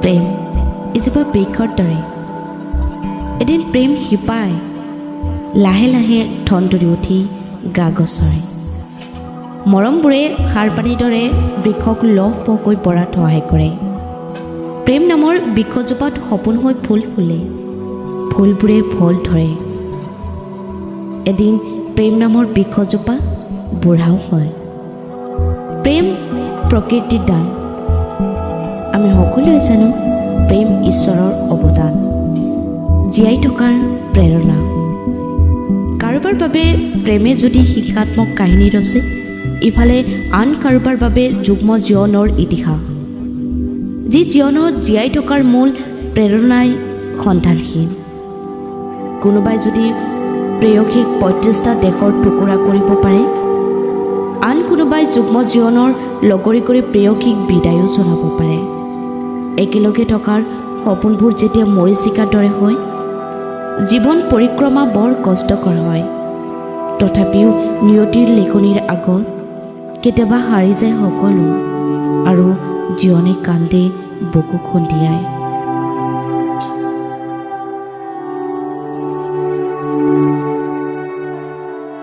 প্ৰেম এজোপা বৃক্ষৰ দৰে। এদিন প্ৰেম শিপাই লাহে লাহে ঠনধৰি উঠি গা গছৰে। মৰমবোৰে সাৰ পানীৰ দৰে বৃক্ষক লহপহকৈ বঢ়াত সহায় কৰে। প্ৰেম নামৰ বৃক্ষজোপাত সপোন হৈ ফুল ফুলে, ফুলবোৰে ফল ধৰে। এদিন প্ৰেম নামৰ বৃক্ষজোপা বুঢ়াও হয়। প্ৰেম প্ৰকৃতিৰ দান। আমি সকলোৱে জানো প্ৰেম ঈশ্বৰৰ অৱদান, জীয়াই থকাৰ প্ৰেৰণা। কাৰোবাৰ বাবে প্ৰেমে যদি শিক্ষাত্মক কাহিনী ৰচে, ইফালে আন কাৰোবাৰ বাবে যুগ্ম জীৱনৰ ইতিহাস, যি জীৱনত জীয়াই থকাৰ মূল প্ৰেৰণাই সন্ধানহীন। কোনোবাই যদি প্ৰেয়সীক ৩৫টা দেশৰ টুকুৰা কৰিব পাৰে, আন কোনোবাই যুগ্ম জীৱনৰ লগৰী কৰি প্ৰেয়সীক বিদায়ো জনাব পাৰে। একেলগে থকাৰ সপোনবোৰ যেতিয়া মৰীচিকাৰ দৰে হয়, জীৱন পৰিক্ৰমা বৰ কষ্টকৰ হয়। তথাপিও নিয়তিৰ লেখনিৰ আগত কেতিয়াবা হাৰি যায় সকলো, আৰু জীৱনে কান্দে বুকু খুন্দিয়ায়।